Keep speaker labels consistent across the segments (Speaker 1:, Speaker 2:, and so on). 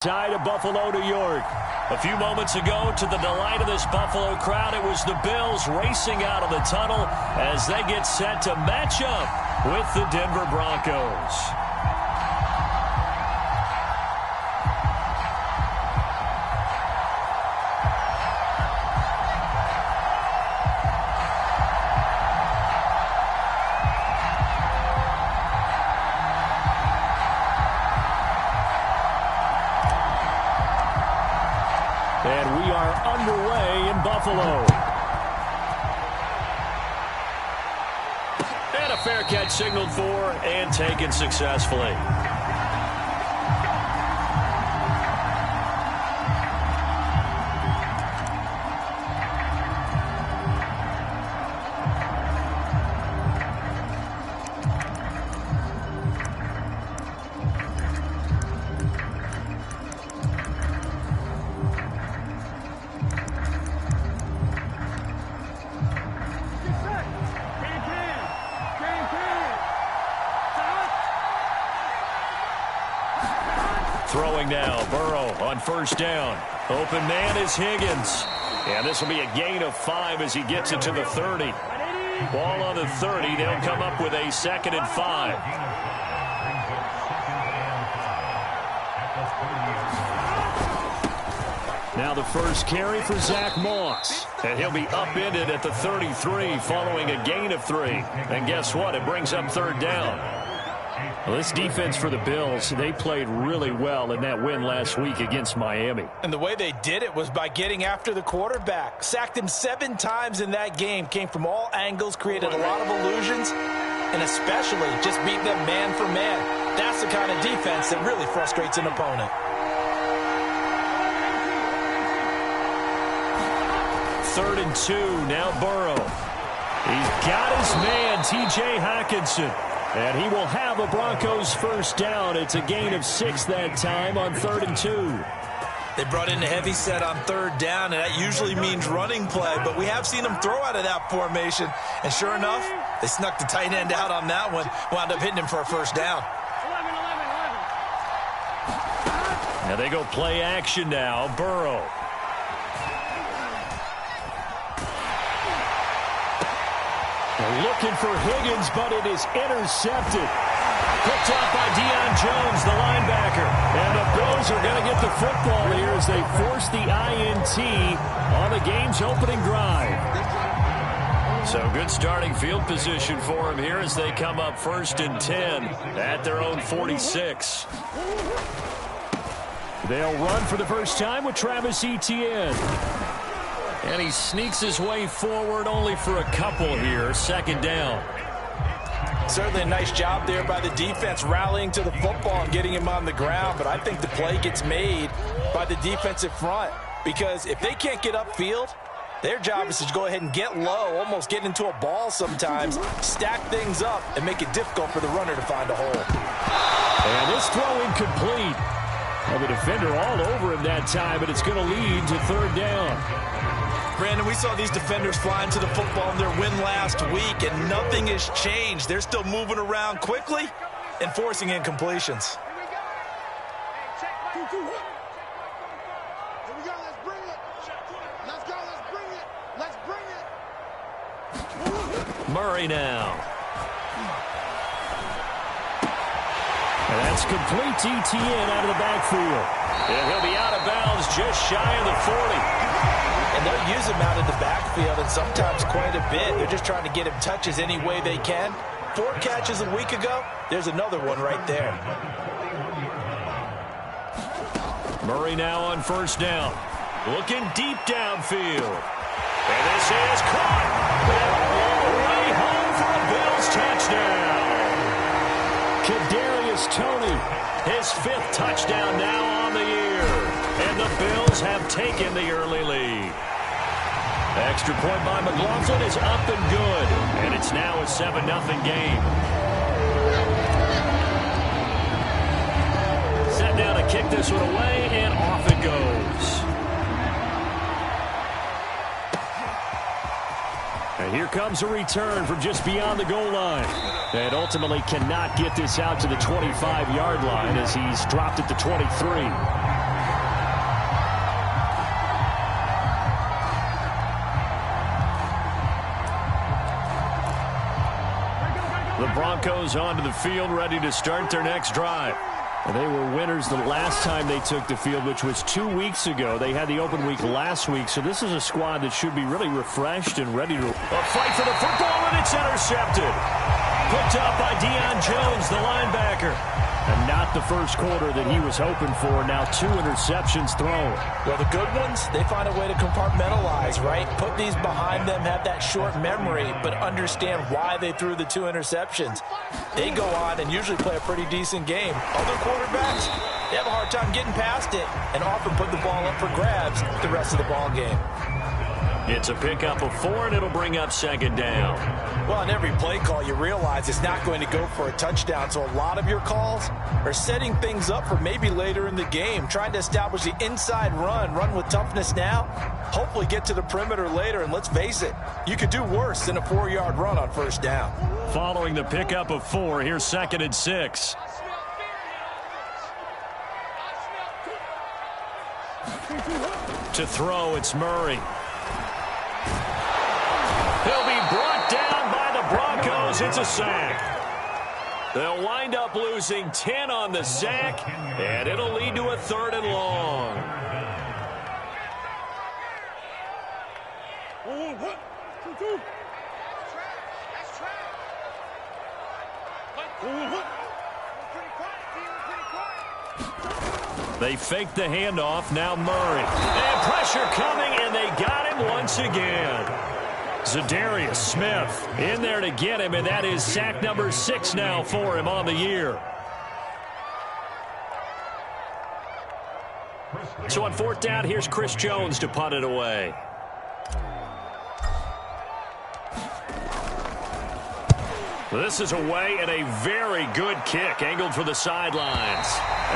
Speaker 1: Side of Buffalo, New York. A few moments ago, to the delight of this Buffalo crowd, it was the Bills racing out of the tunnel as they get set to match up with the Denver Broncos. And we are underway in Buffalo. And a fair catch signaled for and taken successfully. Throwing now, Burrow on first down. Open man is Higgins. And this will be a gain of 5 as he gets it to the 30. Ball on the 30. They'll come up with a 2nd and 5. Now the first carry for Zach Moss. And he'll be upended at the 33 following a gain of 3. And guess what? It brings up 3rd down. Well, this defense for the Bills, they played really well in that win last week against Miami.
Speaker 2: And the way they did it was by getting after the quarterback. Sacked him 7 times in that game. Came from all angles, created a lot of illusions, and especially just beat them man for man. That's the kind of defense that really frustrates an opponent.
Speaker 1: 3rd and 2, now Burrow. He's got his man, T.J. Hockenson. And he will have a Broncos first down. It's a gain of 6 that time on 3rd and 2.
Speaker 2: They brought in a heavy set on 3rd down, and that usually means running play. But we have seen them throw out of that formation. And sure enough, they snuck the tight end out on that one. Wound up hitting him for a first down.
Speaker 1: Now they go play action now. Burrow. They're looking for Higgins, but it is intercepted. Picked off by Deion Jones, the linebacker. And the Bills are going to get the football here as they force the INT on the game's opening drive. So good starting field position for them here as they come up 1st and 10 at their own 46. They'll run for the first time with Travis Etienne. And he sneaks his way forward only for a couple here. 2nd down.
Speaker 2: Certainly a nice job there by the defense rallying to the football and getting him on the ground. But I think the play gets made by the defensive front. Because if they can't get upfield, their job is to go ahead and get low, almost get into a ball sometimes, stack things up, and make it difficult for the runner to find a hole.
Speaker 1: And this throw incomplete. Well, the defender all over him that time, but it's going to lead to 3rd down.
Speaker 2: Brandon, we saw these defenders flying to the football in their win last week, and nothing has changed. They're still moving around quickly and forcing incompletions.
Speaker 3: Here we go. Let's bring it. Let's go. Let's bring it. Let's bring it.
Speaker 1: Murray now. And that's complete to Etienne out of the backfield. And he'll be out of bounds just shy of the 40.
Speaker 2: And they'll use him out of the backfield, and sometimes quite a bit. They're just trying to get him touches any way they can. 4 catches a week ago. There's another one right there.
Speaker 1: Murray now on 1st down. Looking deep downfield. And this is caught. And all the way home for a Bills touchdown. Kadarius Toney, his 5th touchdown now on the year. And the Bills have taken the early lead. Extra point by McLaughlin is up and good. And it's now a 7-0 game. Set down to kick this one away, and off it goes. And here comes a return from just beyond the goal line. And ultimately cannot get this out to the 25-yard line as he's dropped at the 23. Broncos onto the field, ready to start their next drive. And they were winners the last time they took the field, which was 2 weeks ago. They had the open week last week, so this is a squad that should be really refreshed and ready to fight for the football, and it's intercepted. Picked up by Jones, the linebacker. And not the first quarter that he was hoping for. Now 2 interceptions thrown.
Speaker 2: Well, the good ones, they find a way to compartmentalize, right? Put these behind them, have that short memory, but understand why they threw the 2 interceptions. They go on and usually play a pretty decent game. Other quarterbacks, they have a hard time getting past it and often put the ball up for grabs the rest of the ball game.
Speaker 1: It's a pickup of 4, and it'll bring up second down.
Speaker 2: Well, on every play call, you realize it's not going to go for a touchdown, so a lot of your calls are setting things up for maybe later in the game, trying to establish the inside run with toughness now, hopefully get to the perimeter later, and let's face it, you could do worse than a 4-yard run on first down.
Speaker 1: Following the pickup of 4, here's 2nd and 6. To throw, it's Murray. He'll be brought down by the Broncos. It's a sack. They'll wind up losing 10 on the sack, and it'll lead to a 3rd and long. They fake the handoff. Now Murray. And pressure coming, and they got him once again. Zadarius Smith in there to get him, and that is sack number 6 now for him on the year. So on 4th down, here's Chris Jones to punt it away. This is away, and a very good kick angled for the sidelines.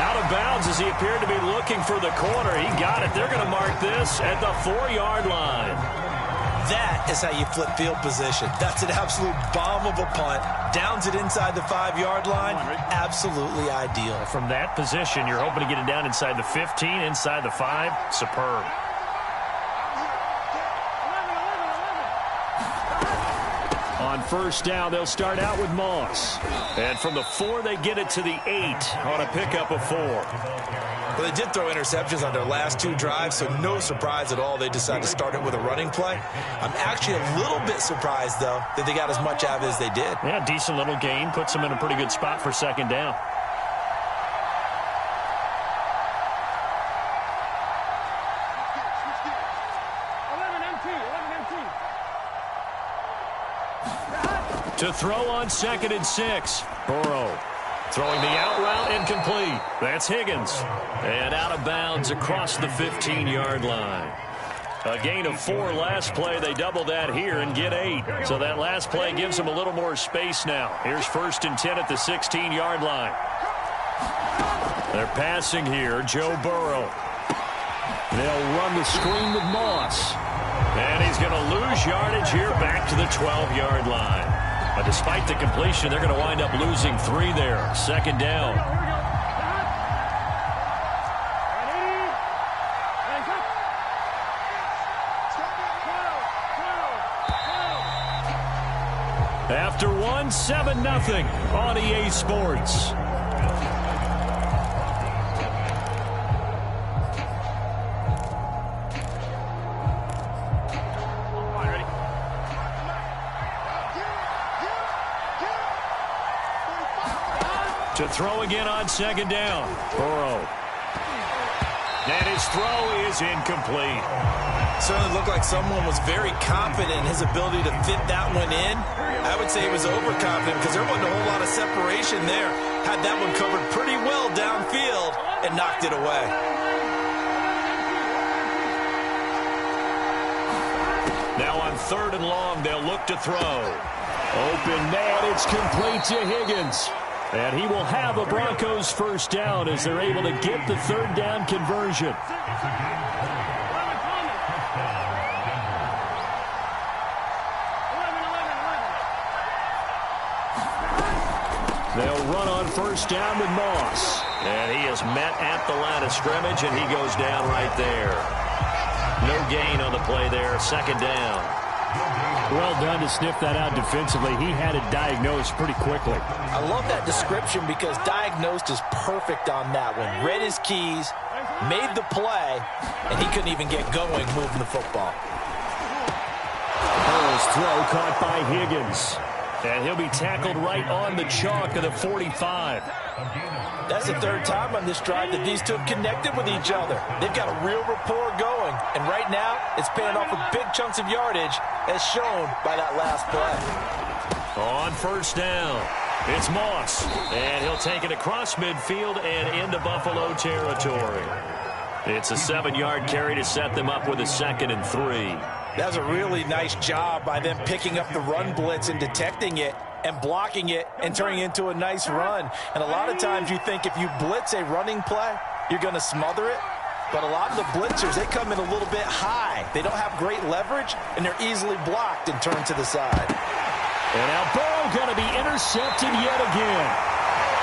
Speaker 1: Out of bounds as he appeared to be looking for the corner. He got it. They're going to mark this at the 4-yard line.
Speaker 2: That is how you flip field position. That's an absolute bomb of a punt. Downs it inside the 5-yard line. Absolutely ideal.
Speaker 1: From that position, you're hoping to get it down inside the 15, inside the 5. Superb. On first down, they'll start out with Moss. And from the 4, they get it to the 8 on a pickup of 4.
Speaker 2: Well, they did throw interceptions on their last 2 drives, so no surprise at all they decided to start it with a running play. I'm actually a little bit surprised, though, that they got as much out of it as they did.
Speaker 1: Yeah, decent little gain. Puts them in a pretty good spot for second down. To throw on 2nd and 6. Burrow throwing the out route, incomplete. That's Higgins. And out of bounds across the 15-yard line. A gain of 4 last play. They double that here and get 8. So that last play gives them a little more space now. Here's 1st and 10 at the 16-yard line. They're passing here. Joe Burrow. They'll run the screen with Moss. And he's going to lose yardage here back to the 12-yard line. But despite the completion, they're going to wind up losing 3 there. Second down. After 1, 7-0 on EA Sports. To throw again on second down. Burrow. And his throw is incomplete.
Speaker 2: Certainly looked like someone was very confident in his ability to fit that one in. I would say he was overconfident because there wasn't a whole lot of separation there. Had that one covered pretty well downfield and knocked it away.
Speaker 1: Now on 3rd and long, they'll look to throw. Open man, it's complete to Higgins. And he will have a Broncos first down as they're able to get the 3rd down conversion. They'll run on first down with Moss. And he is met at the line of scrimmage, and he goes down right there. No gain on the play there, second down. Well done to sniff that out defensively. He had it diagnosed pretty quickly.
Speaker 2: I love that description because diagnosed is perfect on that one. Read his keys, made the play, and he couldn't even get going moving the football.
Speaker 1: Burrow's throw caught by Higgins. And he'll be tackled right on the chalk of the 45.
Speaker 2: That's the third time on this drive that these two have connected with each other. They've got a real rapport going. And right now, it's paying off with big chunks of yardage, as shown by that last play.
Speaker 1: On first down, it's Moss. And he'll take it across midfield and into Buffalo territory. It's a 7-yard carry to set them up with a 2nd and 3.
Speaker 2: That's a really nice job by them picking up the run blitz and detecting it and blocking it and turning it into a nice run. And a lot of times you think if you blitz a running play, you're going to smother it. But a lot of the blitzers, they come in a little bit high. They don't have great leverage, and they're easily blocked and turned to the side.
Speaker 1: And now Burrow going to be intercepted yet again.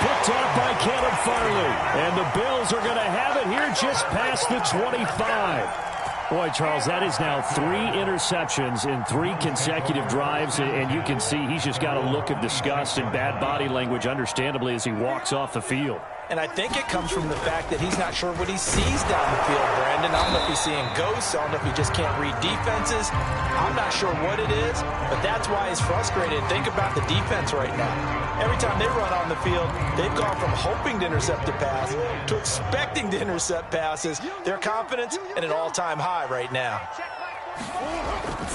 Speaker 1: Picked off by Caleb Farley. And the Bills are going to have it here just past the 25. Boy, Charles, that is now 3 interceptions in 3 consecutive drives, and you can see he's just got a look of disgust and bad body language, understandably, as he walks off the field.
Speaker 2: And I think it comes from the fact that he's not sure what he sees down the field, Brandon. I don't know if he's seeing ghosts. I don't know if he just can't read defenses. I'm not sure what it is, but that's why he's frustrated. Think about the defense right now. Every time they run on the field, they've gone from hoping to intercept a pass to expecting to intercept passes. Their confidence at an all-time high right now.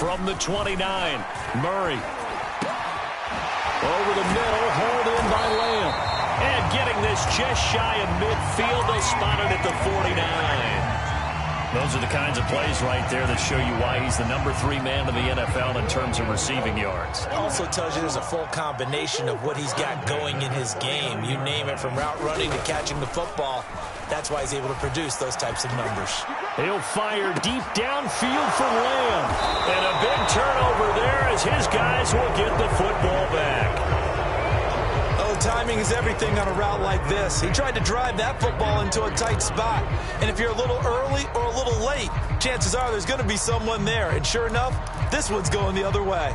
Speaker 1: From the 29, Murray. Over the middle, hauled in by Lamb. And getting this just shy of midfield, they spot it at the 49. Those are the kinds of plays right there that show you why he's the number 3 man in the NFL in terms of receiving yards.
Speaker 2: It also tells you there's a full combination of what he's got going in his game. You name it, from route running to catching the football. That's why he's able to produce those types of numbers.
Speaker 1: He'll fire deep downfield for Lamb. And a big turnover there as his guys will get the football back.
Speaker 2: Timing is everything on a route like this. He tried to drive that football into a tight spot. And if you're a little early or a little late, chances are there's going to be someone there. And sure enough, this one's going the other way.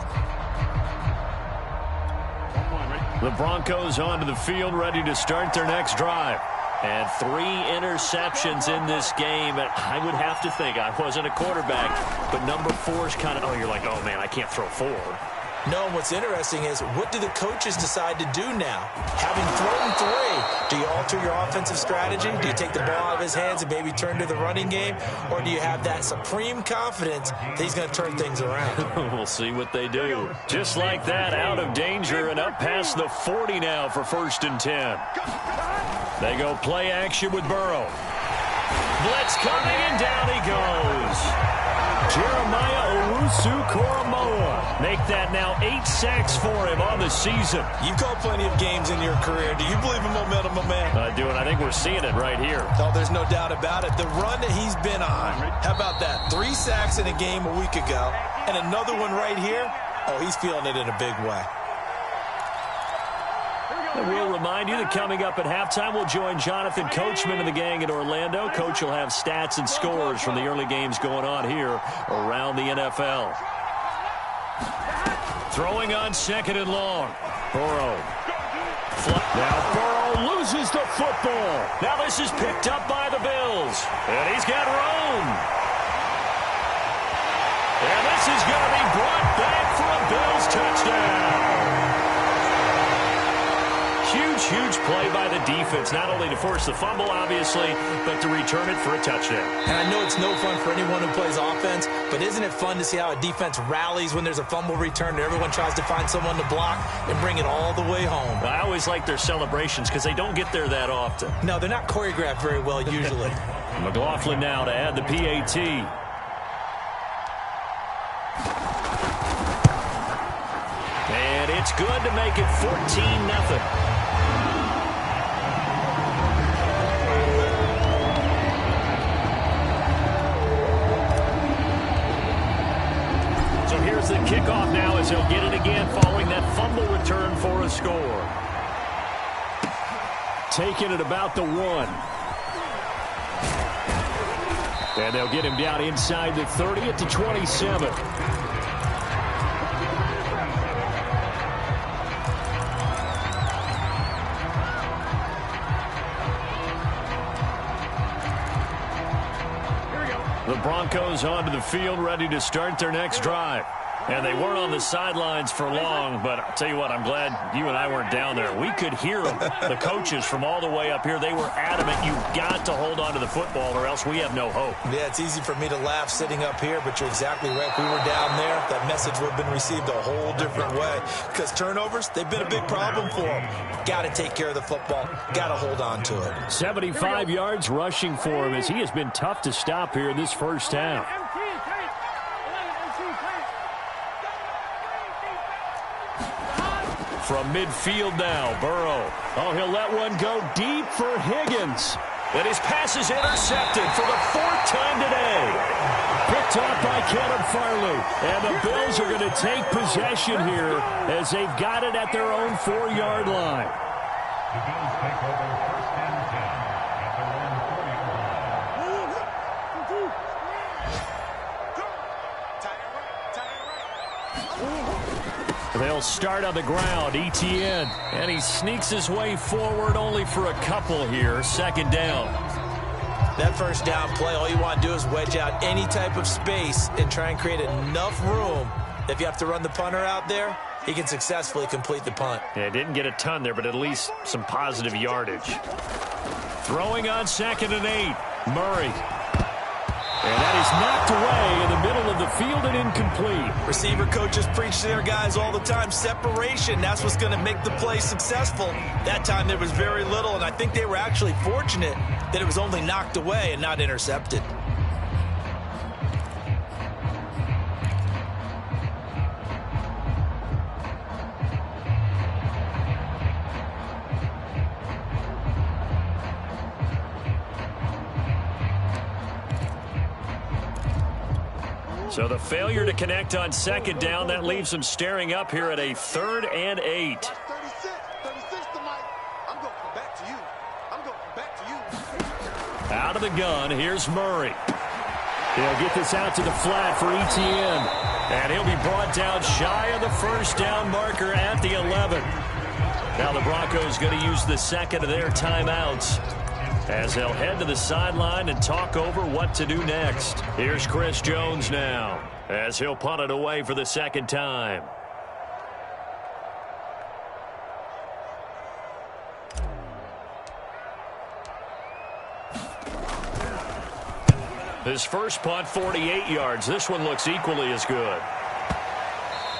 Speaker 1: The Broncos onto the field, ready to start their next drive. And 3 interceptions in this game. And I would have to think, I wasn't a quarterback, but number 4 is kind of, you're like, oh, man, I can't throw 4.
Speaker 2: No, what's interesting is, what do the coaches decide to do now? Having thrown 3, do you alter your offensive strategy? Do you take the ball out of his hands and maybe turn to the running game? Or do you have that supreme confidence that he's going to turn things around?
Speaker 1: We'll see what they do. Just like that, out of danger and up past the 40 now for 1st and 10. They go play action with Burrow. Blitz coming, and down he goes. Jeremiah Owusu-Koramoah. Make that now 8 sacks for him on the season.
Speaker 2: You've called plenty of games in your career. Do you believe in momentum, my man?
Speaker 1: I do, and I think we're seeing it right here.
Speaker 2: Oh, there's no doubt about it. The run that he's been on. How about that? 3 sacks in a game a week ago, and another one right here. Oh, he's feeling it in a big way.
Speaker 1: And we'll remind you that coming up at halftime, we'll join Jonathan Coachman and the gang in Orlando. Coach will have stats and scores from the early games going on here around the NFL. Throwing on 2nd and long. Burrow. Now Burrow loses the football. Now this is picked up by the Bills. And he's got room. And this is going to be brought back for a Bills touchdown. Huge play by the defense, not only to force the fumble, obviously, but to return it for a touchdown.
Speaker 2: And I know it's no fun for anyone who plays offense, but isn't it fun to see how a defense rallies when there's a fumble return and everyone tries to find someone to block and bring it all the way home?
Speaker 1: I always like their celebrations because they don't get there that often.
Speaker 2: No, they're not choreographed very well usually.
Speaker 1: McLaughlin now to add the PAT. And it's good to make it 14-0. The kickoff now as he'll get it again following that fumble return for a score. Taking it about the 1. And they'll get him down inside the 30 at the 27. The Broncos onto the field, ready to start their next drive. And they weren't on the sidelines for long, but I'll tell you what, I'm glad you and I weren't down there. We could hear them, the coaches from all the way up here. They were adamant, you've got to hold on to the football or else we have no hope.
Speaker 2: Yeah, it's easy for me to laugh sitting up here, but you're exactly right. If we were down there, that message would have been received a whole different way. Because turnovers, they've been a big problem for them. Got to take care of the football. Got to hold on to it.
Speaker 1: 75 yards rushing for him as he has been tough to stop here in this first half. From midfield now, Burrow. Oh, he'll let one go deep for Higgins. And his pass is intercepted for the 4th time today. Picked off by Caleb Farley. And the Bills are going to take possession here as they've got it at their own 4-yard line.
Speaker 4: The Bills take over first and 10 at their own 40-yard line.
Speaker 1: They'll start on the ground, Etienne. And he sneaks his way forward only for a couple here. 2nd down.
Speaker 2: That first down play, all you want to do is wedge out any type of space and try and create enough room. If you have to run the punter out there, he can successfully complete the punt.
Speaker 1: Yeah, didn't get a ton there, but at least some positive yardage. Throwing on 2nd and 8. Murray. And that is knocked away in the middle of the field and incomplete.
Speaker 2: Receiver coaches preach to their guys all the time. Separation, that's what's going to make the play successful. That time there was very little, and I think they were actually fortunate that it was only knocked away and not intercepted.
Speaker 1: So the failure to connect on 2nd down, that leaves them staring up here at a 3rd and 8.
Speaker 3: 36 to Mike. I'm going to come back to you. I'm going to come back to you.
Speaker 1: Out of the gun, here's Murray. He'll get this out to the flat for Etienne. And he'll be brought down shy of the 1st down marker at the 11. Now the Broncos going to use the 2nd of their timeouts as they'll head to the sideline and talk over what to do next. Here's Chris Jones now as he'll punt it away for the 2nd time. His first punt, 48 yards. This one looks equally as good.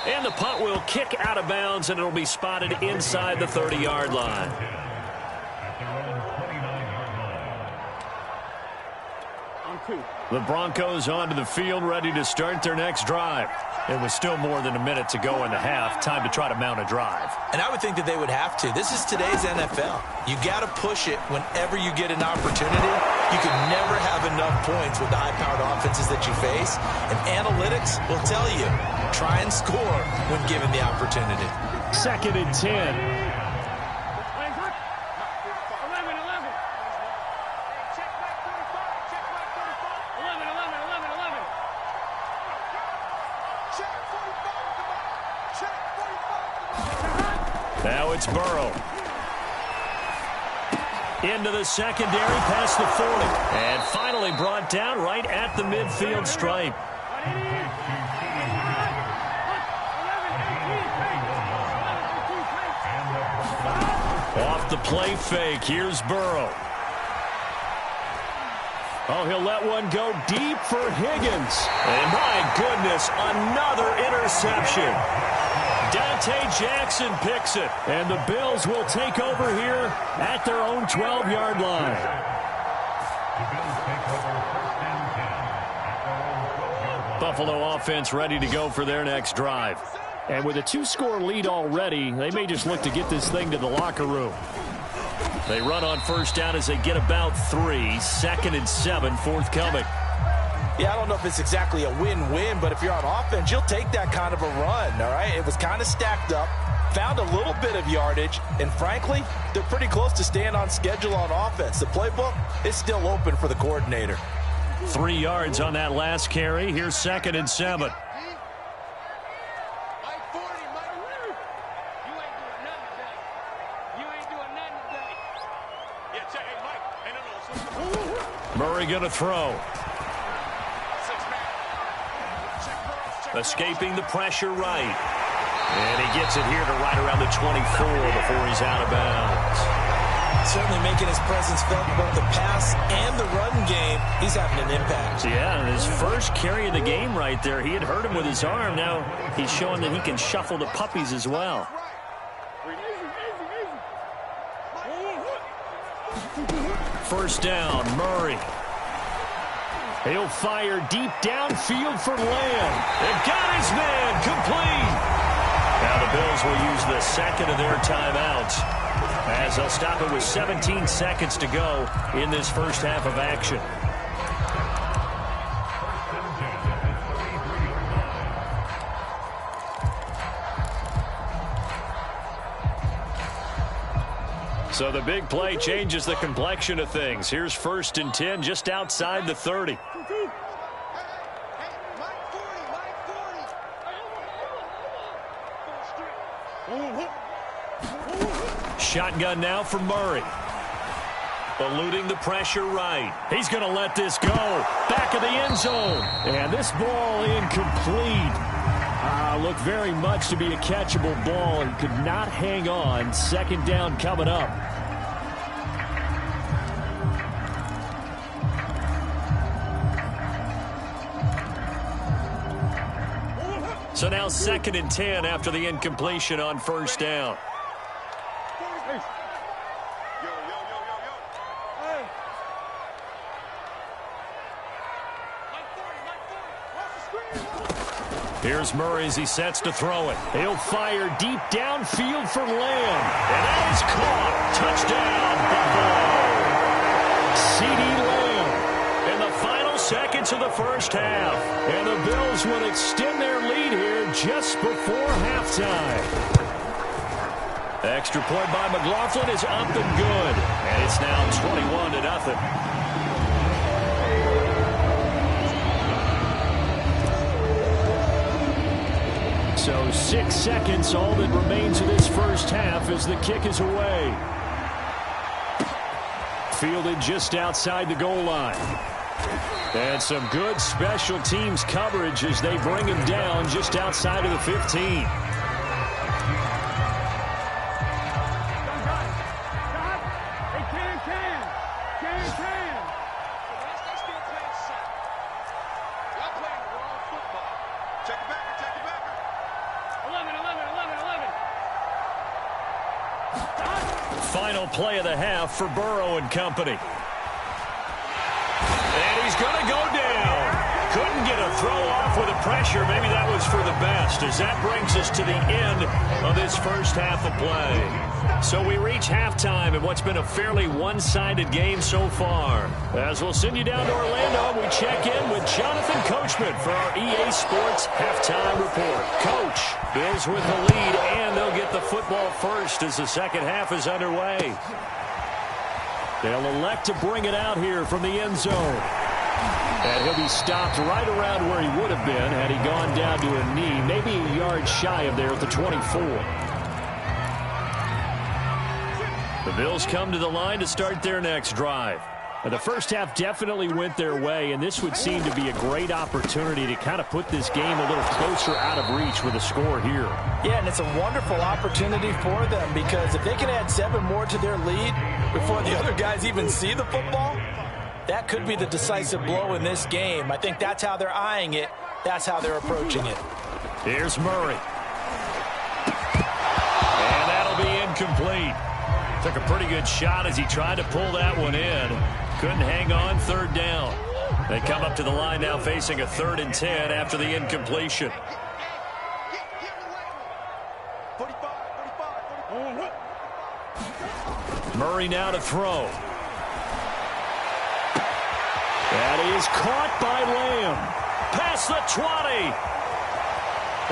Speaker 1: And the punt will kick out of bounds, and it'll be spotted inside the 30-yard line. The Broncos onto the field, ready to start their next drive. It was still more than a minute to go in the half. Time to try to mount a drive.
Speaker 2: And I would think that they would have to. This is today's NFL. You got to push it whenever you get an opportunity. You can never have enough points with the high-powered offenses that you face. And analytics will tell you, try and score when given the opportunity.
Speaker 1: 2nd and 10. Now it's Burrow. Into the secondary, past the 40. And finally brought down right at the midfield stripe. Off the play fake, here's Burrow. Oh, he'll let one go deep for Higgins. And my goodness, another interception. Dante Jackson picks it, and the Bills will take over here at their own 12-yard line. Buffalo offense ready to go for their next drive. And with a 2-score lead already, they may just look to get this thing to the locker room. They run on 1st down as they get about 3. 2nd and 7 forthcoming.
Speaker 2: Yeah, I don't know if it's exactly a win-win, but if you're on offense, you'll take that kind of a run, all right? It was kind of stacked up, found a little bit of yardage, and frankly, they're pretty close to staying on schedule on offense. The playbook is still open for the coordinator.
Speaker 1: 3 yards on that last carry. Here's 2nd and 7. Murray going to throw. Escaping the pressure right. And he gets it here to right around the 24 before he's out of bounds.
Speaker 2: Certainly making his presence felt in both the pass and the run game. He's having an impact.
Speaker 1: Yeah, and his first carry of the game right there, he had hurt him with his arm. Now he's showing that he can shuffle the puppies as well. First down, Murray. He'll fire deep downfield for Lamb. And got his man complete. Now the Bills will use the second of their timeouts as they'll stop it with 17 seconds to go in this first half of action. So the big play changes the complexion of things. Here's 1st and 10 just outside the 30. Shotgun now for Murray. Eluding the pressure right. He's going to let this go. Back of the end zone. And this ball incomplete. Looked very much to be a catchable ball and could not hang on. Second down coming up. So now 2nd and 10 after the incompletion on first down. Here's Murray as he sets to throw it. He'll fire deep downfield for Lamb. And that is caught. Touchdown, Buffalo. CD Lamb in the final seconds of the first half. And the Bills will extend their lead here just before halftime. Extra point by McLaughlin is up and good. And it's now 21-0. So 6 seconds, all that remains of this first half as the kick is away. Fielded just outside the goal line. And some good special teams coverage as they bring him down just outside of the 15. Final play of the half for Burrow and company. And he's going to go down. Couldn't get a throw off with the pressure. Maybe that was for the best as that brings us to the end of this first half of play. So we reach halftime in what's been a fairly one-sided game so far. As we'll send you down to Orlando, we check in with Jonathan Coachman for our EA Sports Halftime Report. Coach, Bills with the lead, and they'll get the football first as the second half is underway. They'll elect to bring it out here from the end zone. And he'll be stopped right around where he would have been had he gone down to a knee, maybe a yard shy of there at the 24. The Bills come to the line to start their next drive. The first half definitely went their way, and this would seem to be a great opportunity to kind of put this game a little closer out of reach with a score here.
Speaker 2: Yeah, and it's a wonderful opportunity for them because if they can add 7 more to their lead before the other guys even see the football, that could be the decisive blow in this game. I think that's how they're eyeing it. That's how they're approaching it.
Speaker 1: Here's Murray. And that'll be incomplete. Took a pretty good shot as he tried to pull that one in. Couldn't hang on, third down. They come up to the line now facing a 3rd and 10 after the incompletion. Murray now to throw. That is caught by Lamb. Past the 20.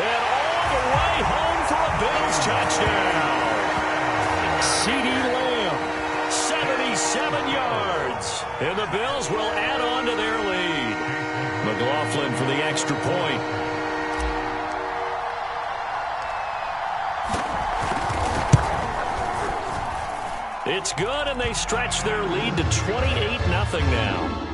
Speaker 1: And all the way home for a Bills touchdown. CD Lamb, 77 yards. And the Bills will add on to their lead. McLaughlin for the extra point. It's good, and they stretch their lead to 28-0 now.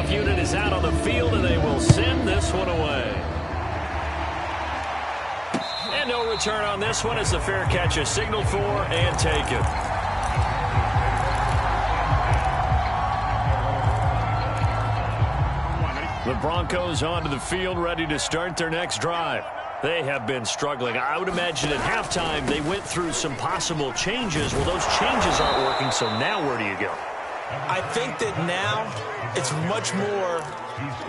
Speaker 1: Kickoff unit is out on the field, and they will send this one away. And no return on this one as the fair catch is signaled for and taken. The Broncos onto the field, ready to start their next drive. They have been struggling. I would imagine at halftime they went through some possible changes. Well, those changes aren't working, so now where do you go?
Speaker 2: I think that now it's much more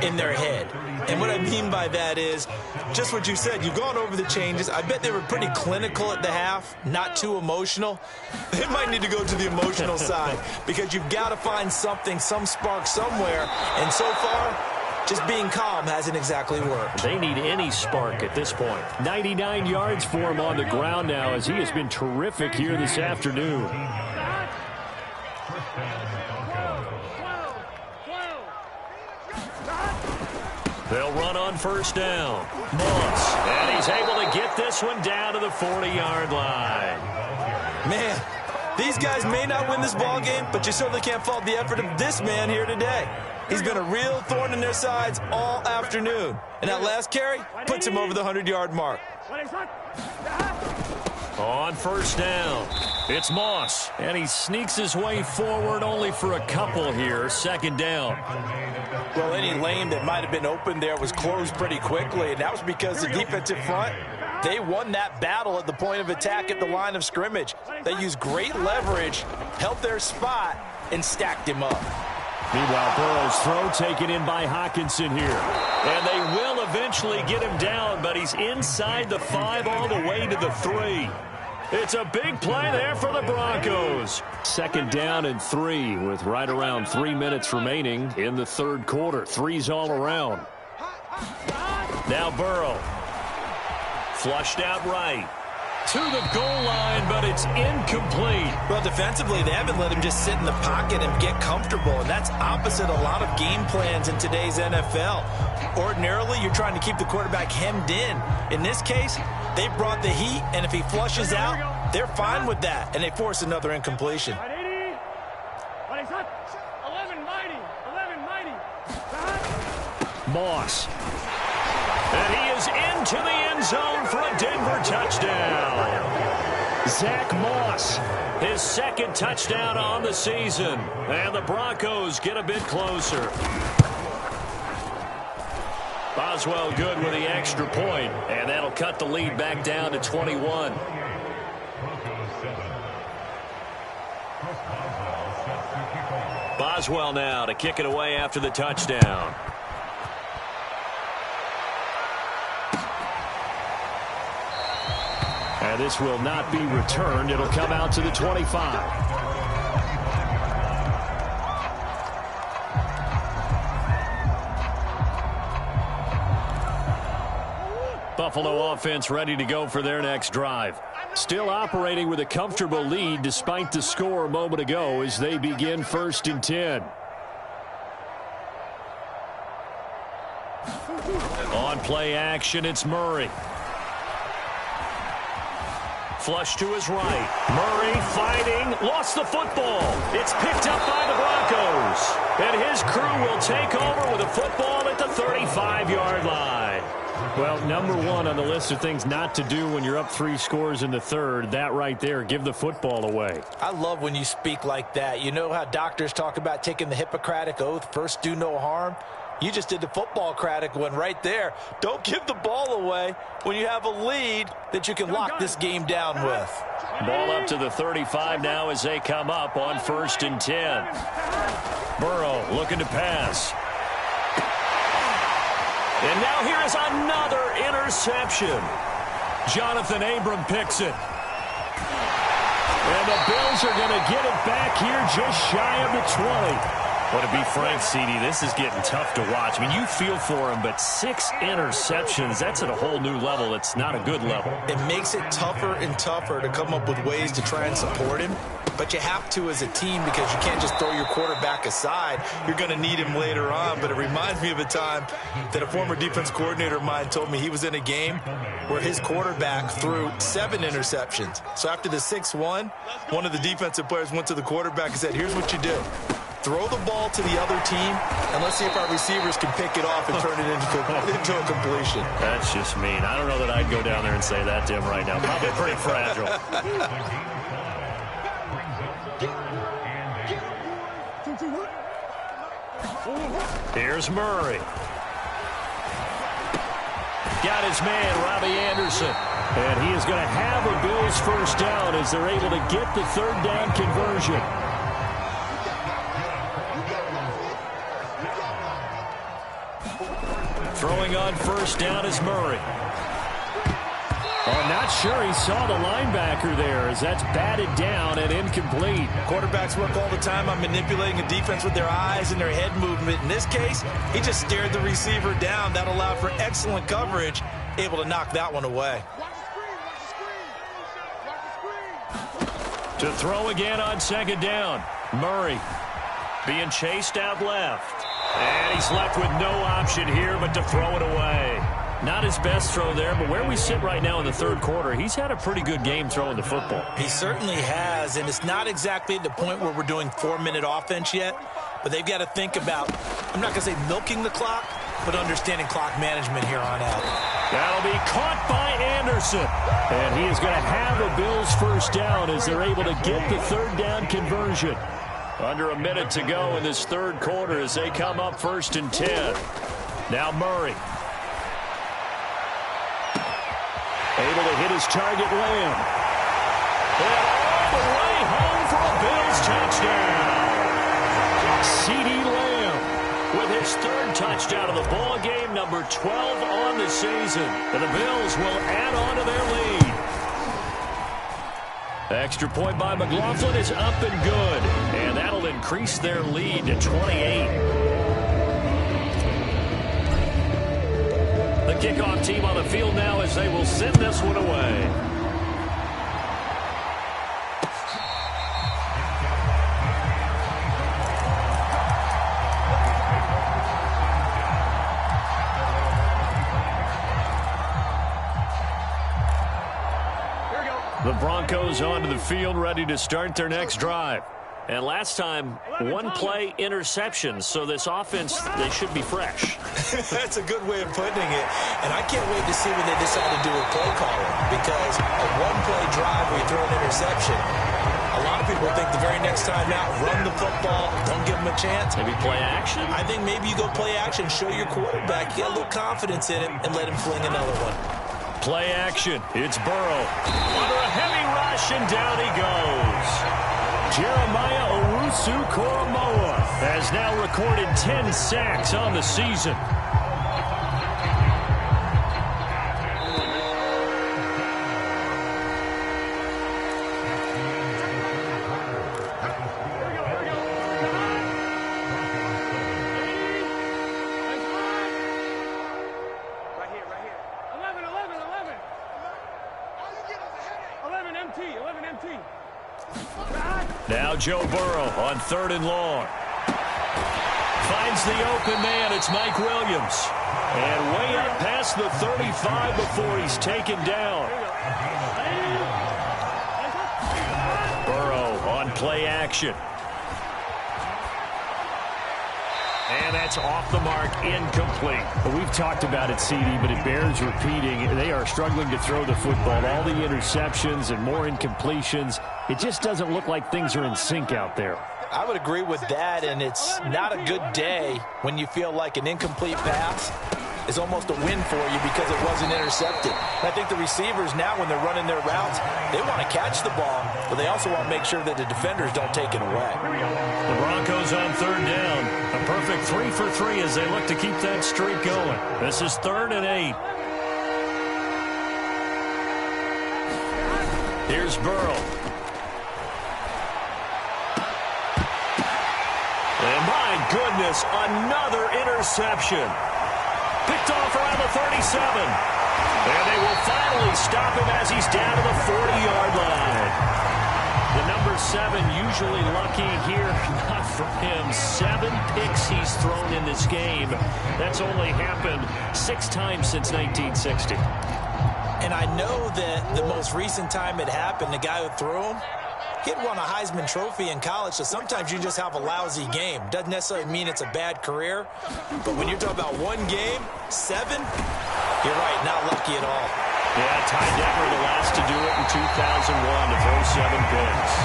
Speaker 2: in their head. And what I mean by that is just what you said. You've gone over the changes. I bet they were pretty clinical at the half, not too emotional. They might need to go to the emotional side because you've got to find something, some spark somewhere. And so far, just being calm hasn't exactly worked.
Speaker 1: They need any spark at this point. 99 yards for him on the ground now as he has been terrific here this afternoon. They'll run on first down. Moss, and he's able to get this one down to the 40-yard line.
Speaker 2: Man, these guys may not win this ball game, but you certainly can't fault the effort of this man here today. He's been a real thorn in their sides all afternoon. And that last carry puts him over the 100-yard mark.
Speaker 1: On first down, it's Moss. And he sneaks his way forward only for a couple here. Second down.
Speaker 2: Well, any lane that might have been open there was closed pretty quickly. And that was because the defensive front, they won that battle at the point of attack at the line of scrimmage. They used great leverage, held their spot, and stacked him up.
Speaker 1: Meanwhile, Burrow's throw taken in by Hockenson here. And they will eventually get him down, but he's inside the 5 all the way to the 3. It's a big play there for the Broncos. Second down and 3 with right around 3 minutes remaining in the third quarter. 3's all around. Now Burrow. Flushed out right. To the goal line, but it's incomplete.
Speaker 2: Well, defensively, they haven't let him just sit in the pocket and get comfortable, and that's opposite a lot of game plans in today's NFL. Ordinarily, you're trying to keep the quarterback hemmed in. In this case, they brought the heat, and if he flushes out, they're fine with that, and they force another incompletion.
Speaker 1: Moss. And he is into the end zone for a Denver touchdown. Zach Moss, his second touchdown on the season. And the Broncos get a bit closer. Boswell good with the extra point, and that'll cut the lead back down to 21. Boswell now to kick it away after the touchdown. And this will not be returned. It'll come out to the 25. Buffalo offense ready to go for their next drive. Still operating with a comfortable lead despite the score a moment ago as they begin 1st and 10. On play action, it's Murray. Flush to his right. Murray fighting. Lost the football. It's picked up by the Broncos. And his crew will take over with a football at the 35-yard line. Well, number one on the list of things not to do when you're up 3 scores in the third, that right there, give the football away.
Speaker 2: I love when you speak like that. You know how doctors talk about taking the Hippocratic Oath, first do no harm? You just did the football-cratic one right there. Don't give the ball away when you have a lead that you can lock this game down with.
Speaker 1: Ball up to the 35 now as they come up on 1st and 10. Burrow looking to pass. And now here is another interception. Jonathan Abram picks it. And the Bills are going to get it back here just shy of the 20. Well, to be frank, CD, this is getting tough to watch. I mean, you feel for him, but 6 interceptions, that's at a whole new level. It's not a good level.
Speaker 2: It makes it tougher and tougher to come up with ways to try and support him. But you have to as a team because you can't just throw your quarterback aside. You're going to need him later on. But it reminds me of a time that a former defense coordinator of mine told me he was in a game where his quarterback threw 7 interceptions. So after the 6-1, one of the defensive players went to the quarterback and said, here's what you do. throw the ball to the other team, and let's see if our receivers can pick it off and turn it into a completion.
Speaker 1: That's just mean. I don't know that I'd go down there and say that to him right now. Probably pretty fragile. Here's Murray. Got his man, Robbie Anderson. And he is going to have a Bills first down as they're able to get the third down conversion. Throwing on first down is Murray. I'm not sure he saw the linebacker there as that's batted down and incomplete.
Speaker 2: Quarterbacks work all the time on manipulating a defense with their eyes and their head movement. In this case, he just stared the receiver down. That allowed for excellent coverage, able to knock that one away.
Speaker 1: To throw again on second down. Murray being chased out left. And he's left with no option here but to throw it away. Not his best throw there, but where we sit right now in the third quarter, he's had a pretty good game throwing the football.
Speaker 2: He certainly has, and it's not exactly at the point where we're doing 4-minute offense yet, but they've got to think about, I'm not going to say milking the clock, but understanding clock management here on out.
Speaker 1: That'll be caught by Anderson. And he is going to have a Bills first down as they're able to get the third down conversion. Under a minute to go in this third quarter as they come up 1st and 10. Now Murray. Able to hit his target, Lamb. And all the way home for a Bills touchdown. CeeDee Lamb with his third touchdown of the ball game, number 12 on the season. And the Bills will add on to their lead. Extra point by McLaughlin is up and good. And that'll increase their lead to 28. The kickoff team on the field now as they will send this one away. The Broncos onto the field ready to start their next drive. And last time, one-play interception, so this offense, they should be fresh.
Speaker 2: That's a good way of putting it. And I can't wait to see when they decide to do a play calling, because a one-play drive where you throw an interception, a lot of people think the very next time out, run the football, don't give them a chance.
Speaker 1: Maybe play action?
Speaker 2: I think maybe you go play action, show your quarterback, get a little confidence in him, and let him fling another one.
Speaker 1: Play action. It's Burrow. Under a heavy rush, and down he goes. Jeremiah Owusu-Koramoah has now recorded 10 sacks on the season.
Speaker 5: Right here. 11 MT.
Speaker 1: Now Joe Burrow on 3rd and long. Finds the open man. It's Mike Williams. And way up past the 35 before he's taken down. Burrow on play action. And that's off the mark, incomplete.
Speaker 6: Well, we've talked about it, CeeDee, but it bears repeating. They are struggling to throw the football. All the interceptions and more incompletions. It just doesn't look like things are in sync out there.
Speaker 2: I would agree with that, and it's not a good day when you feel like an incomplete pass is almost a win for you because it wasn't intercepted. And I think the receivers now, when they're running their routes, they want to catch the ball, but they also want to make sure that the defenders don't take it away.
Speaker 1: The Broncos on 3rd down. A perfect 3 for 3 as they look to keep that streak going. This is 3rd and 8. Here's Burrow. And my goodness, another interception. Picked off around the 37. And they will finally stop him as he's down to the 40-yard line. The number 7 usually lucky here. Not for him. 7 picks he's thrown in this game. That's only happened 6 times since 1960.
Speaker 2: And I know that the most recent time it happened, the guy who threw him, He had won a Heisman Trophy in college, so sometimes you just have a lousy game. Doesn't necessarily mean it's a bad career, but when you're talking about one game, 7, you're right, not lucky at all.
Speaker 6: Yeah, Ty Detmer, the last to do it in 2001 to throw 7 picks.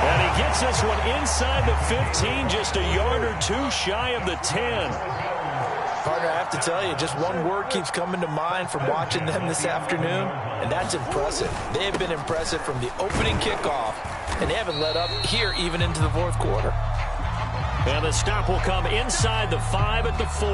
Speaker 6: And he gets this one inside the 15, just a yard or 2 shy of the 10.
Speaker 2: Partner, I have to tell you, just one word keeps coming to mind from watching them this afternoon, and that's impressive. They have been impressive from the opening kickoff, and they haven't let up here even into the 4th quarter.
Speaker 6: And the stop will come inside the 5 at the 4.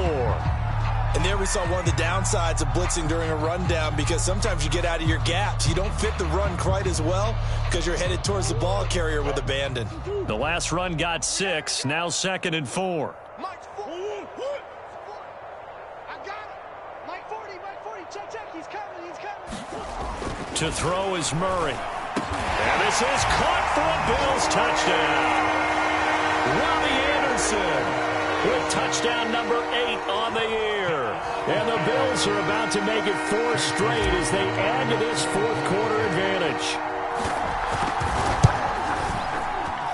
Speaker 2: And there we saw one of the downsides of blitzing during a rundown, because sometimes you get out of your gaps. You don't fit the run quite as well because you're headed towards the ball carrier with abandon.
Speaker 6: The last run got 6, now 2nd and 4. To throw is Murray. And this is caught for a Bills touchdown. Robbie Anderson with touchdown number 8 on the year. And the Bills are about to make it 4 straight as they add to this 4th quarter advantage.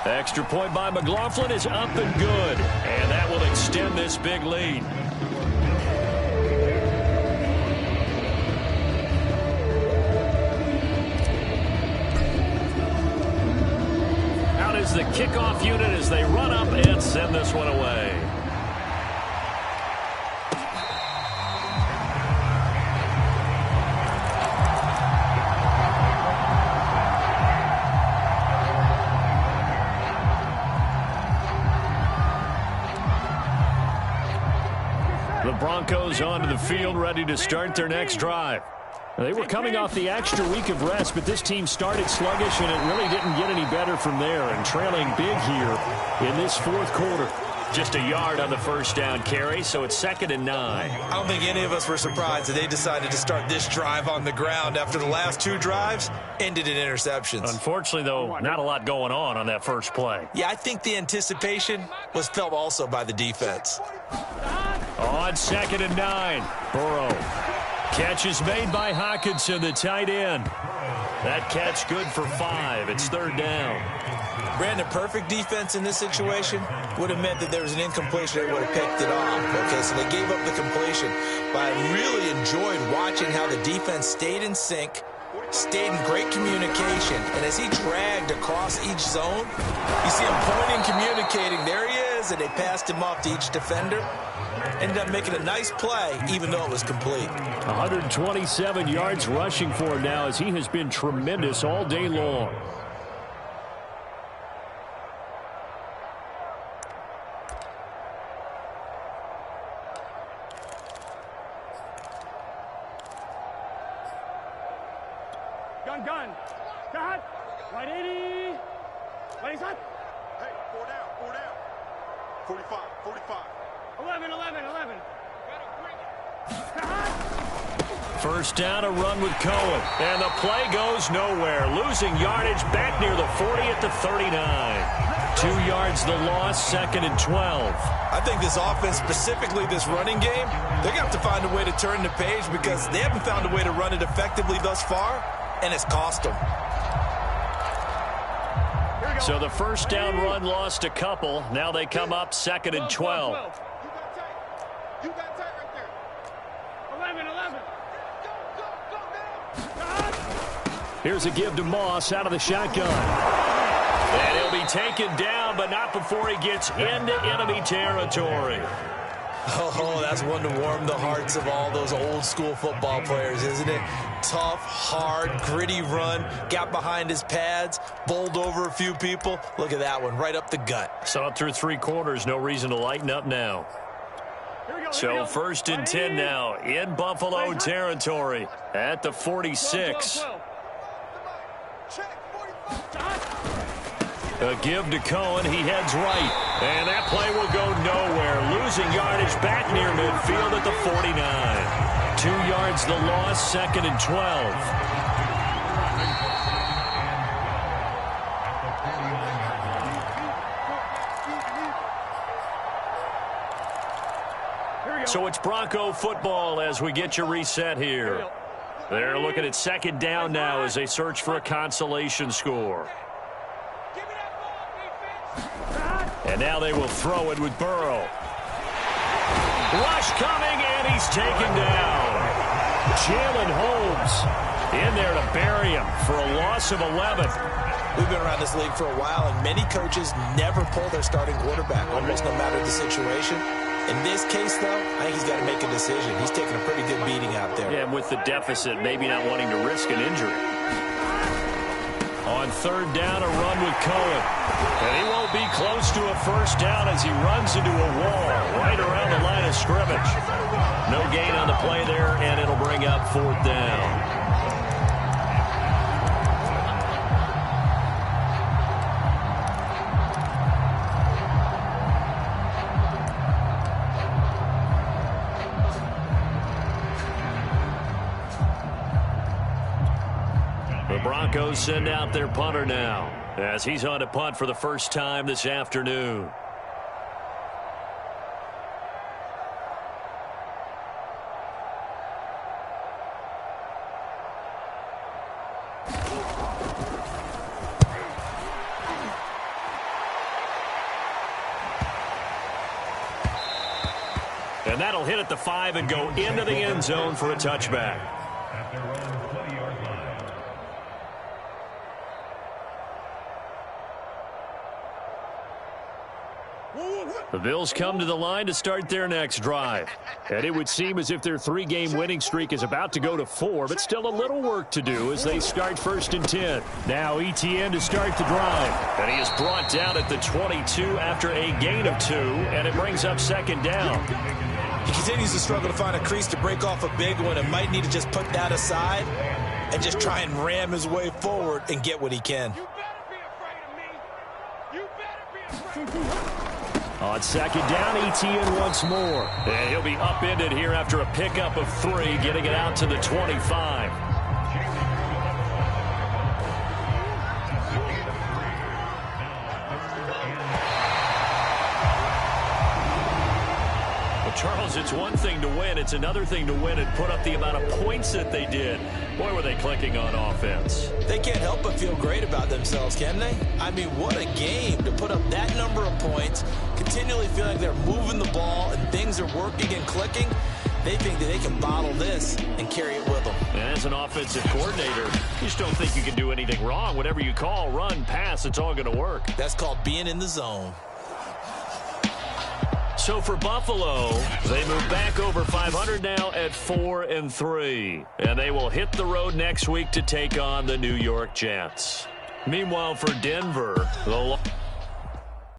Speaker 6: Extra point by McLaughlin is up and good. And that will extend this big lead. The kickoff unit as they run up and send this one away. The Broncos onto the field, ready to start their next drive. They were coming off the extra week of rest, but this team started sluggish, and it really didn't get any better from there, and trailing big here in this 4th quarter. Just a yard on the first down carry, so it's 2nd and 9.
Speaker 2: I don't think any of us were surprised that they decided to start this drive on the ground after the last 2 drives ended in interceptions.
Speaker 6: Unfortunately, though, not a lot going on that first play.
Speaker 2: Yeah, I think the anticipation was felt also by the defense.
Speaker 6: On 2nd and 9, Burrow. Catch is made by Hockenson, the tight end. That catch good for 5. It's 3rd down.
Speaker 2: Brandon, perfect defense in this situation would have meant that there was an incompletion. They would have picked it off. Okay, so they gave up the completion. But I really enjoyed watching how the defense stayed in sync, stayed in great communication. And as he dragged across each zone, you see him pointing, communicating. There he is, and they passed him off to each defender. Ended up making a nice play, even though it was complete.
Speaker 6: 127 yards rushing for him now, as he has been tremendous all day long.
Speaker 5: Gun. Cut. Right 80. Right side.
Speaker 3: Hey, 4 down. 45.
Speaker 5: 11.
Speaker 6: First down, a run with Cohen. And the play goes nowhere. Losing yardage back near the 40 at the 39. 2 yards the loss, 2nd and 12.
Speaker 2: I think this offense, specifically this running game, they're going to have to find a way to turn the page because they haven't found a way to run it effectively thus far, and it's cost them.
Speaker 6: So the first down run lost a couple. Now they come up 2nd and 12.
Speaker 3: You got tight right there.
Speaker 5: 11.
Speaker 6: Here's a give to Moss out of the shotgun. And he'll be taken down, but not before he gets into enemy territory.
Speaker 2: Oh, that's one to warm the hearts of all those old school football players, isn't it? Tough, hard, gritty run, got behind his pads, bowled over a few people. Look at that one, right up the gut.
Speaker 6: Saw it through 3 quarters, no reason to lighten up now. So 1st and 10 now in Buffalo territory at the 46. A give to Cohen. He heads right. And that play will go nowhere. Losing yardage back near midfield at the 49. 2 yards the loss, 2nd and 12. So it's Bronco football as we get you reset here. They're looking at 2nd down now as they search for a consolation score. And now they will throw it with Burrow. Rush coming, and he's taken down. Jalen Holmes in there to bury him for a loss of 11.
Speaker 2: We've been around this league for a while, and many coaches never pull their starting quarterback, almost no matter the situation. In this case, though, I think he's got to make a decision. He's taking a pretty good beating out there.
Speaker 6: Yeah, with the deficit, maybe not wanting to risk an injury. On third down, a run with Cohen. And he won't be close to a first down as he runs into a wall right around the line of scrimmage. No gain on the play there, and it'll bring up fourth down. The Broncos send out their punter now as he's on to punt for the first time this afternoon. And that'll hit at the 5 and go into the end zone for a touchback.
Speaker 4: At their own 20-yard line.
Speaker 6: The Bills come to the line to start their next drive. And it would seem as if their 3-game winning streak is about to go to 4, but still a little work to do as they start 1st and 10. Now ETN to start the drive. And he is brought down at the 22 after a gain of 2, and it brings up 2nd down.
Speaker 2: He continues to struggle to find a crease to break off a big one and might need to just put that aside and just try and ram his way forward and get what he can.
Speaker 5: You better be afraid of me. You better be afraid of me.
Speaker 6: On 2nd down, ETN once more. And he'll be upended here after a pickup of 3, getting it out to the 25. Charles, it's one thing to win. It's another thing to win and put up the amount of points that they did. Boy, were they clicking on offense.
Speaker 2: They can't help but feel great about themselves, can they? I mean, what a game to put up that number of points, continually feeling like they're moving the ball and things are working and clicking. They think that they can bottle this and carry it with them.
Speaker 6: And as an offensive coordinator, you just don't think you can do anything wrong. Whatever you call, run, pass, it's all going to work.
Speaker 2: That's called being in the zone.
Speaker 6: So for Buffalo, they move back over 500 now at 4-3. And they will hit the road next week to take on the New York Jets. Meanwhile, for Denver, the